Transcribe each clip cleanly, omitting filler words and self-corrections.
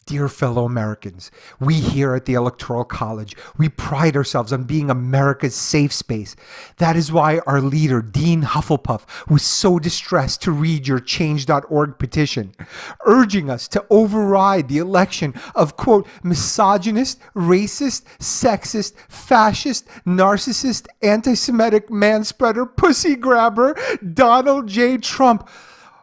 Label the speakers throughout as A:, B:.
A: Dear fellow Americans, we here at the Electoral College, we pride ourselves on being America's safe space. That is why our leader, Dean Hufflepuff, was so distressed to read your Change.org petition, urging us to override the election of, quote, misogynist, racist, sexist, fascist, narcissist, anti-Semitic, manspreader, pussy grabber, Donald J. Trump.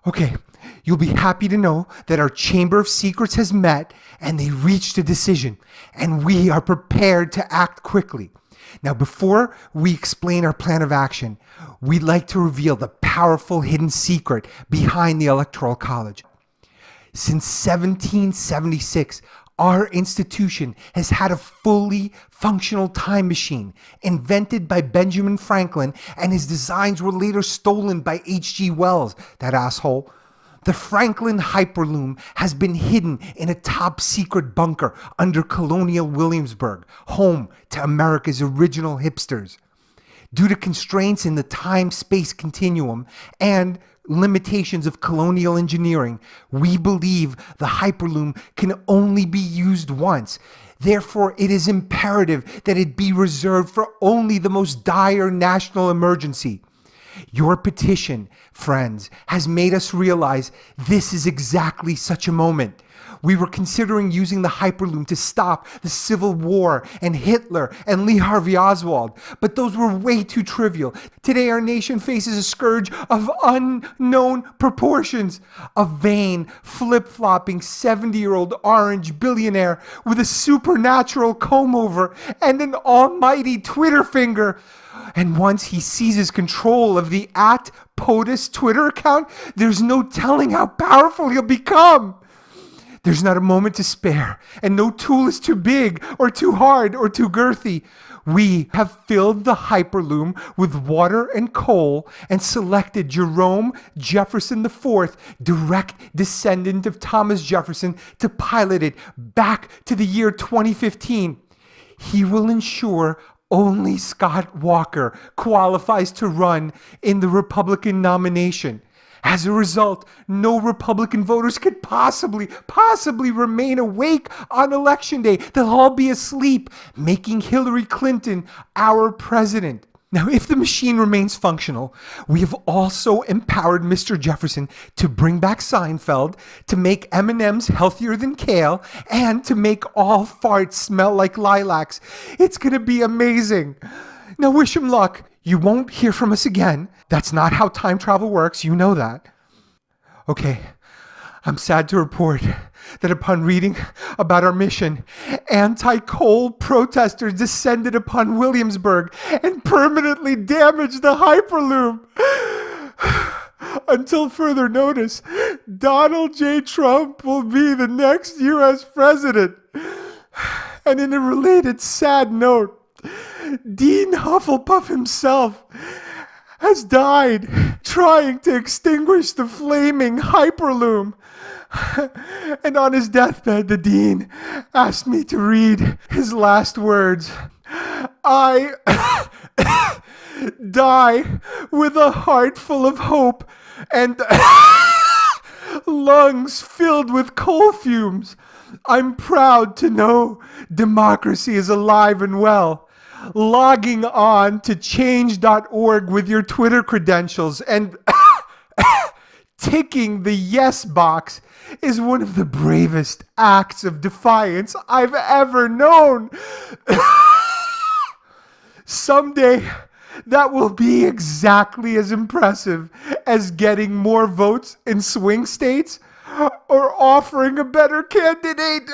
A: Okay, you'll be happy to know that our Chamber of Secrets has met and they reached a decision, and we are prepared to act quickly. Now, before we explain our plan of action, we'd like to reveal the powerful hidden secret behind the Electoral College. Since 1776, our institution has had a fully functional time machine invented by Benjamin Franklin, and his designs were later stolen by H.G. Wells, that asshole. The Franklin Hyperloom has been hidden in a top-secret bunker under Colonial Williamsburg, home to America's original hipsters. Due to constraints in the time-space continuum and limitations of colonial engineering, we believe the Hyperloom can only be used once. Therefore, it is imperative that it be reserved for only the most dire national emergency. Your petition, friends, has made us realize this is exactly such a moment. We were considering using the Hyperloom to stop the Civil War and Hitler and Lee Harvey Oswald, but those were way too trivial. Today our nation faces a scourge of unknown proportions. A vain, flip-flopping 70-year-old orange billionaire with a supernatural comb-over and an almighty Twitter finger. And once he seizes control of the @POTUS Twitter account, there's no telling how powerful he'll become. There's not a moment to spare, and no tool is too big or too hard or too girthy. We have filled the Hyperloom with water and coal and selected Jerome Jefferson IV, direct descendant of Thomas Jefferson, to pilot it back to the year 2015. He will ensure only Scott Walker qualifies to run in the Republican nomination. As a result, no Republican voters could possibly remain awake on Election Day. They'll all be asleep, making Hillary Clinton our president. Now, if the machine remains functional, we have also empowered Mr. Jefferson to bring back Seinfeld, to make M&Ms healthier than kale, and to make all farts smell like lilacs. It's going to be amazing. Now, wish him luck. You won't hear from us again. That's not how time travel works. You know that. Okay, I'm sad to report that upon reading about our mission, anti-coal protesters descended upon Williamsburg and permanently damaged the Hyperloom. Until further notice, Donald J. Trump will be the next U.S. president. And in a related sad note, Dean Hufflepuff himself has died trying to extinguish the flaming Hyperloom. And on his deathbed, the Dean asked me to read his last words. I die with a heart full of hope and lungs filled with coal fumes. I'm proud to know democracy is alive and well. Logging on to change.org with your Twitter credentials and ticking the yes box is one of the bravest acts of defiance I've ever known. Someday, that will be exactly as impressive as getting more votes in swing states or offering a better candidate.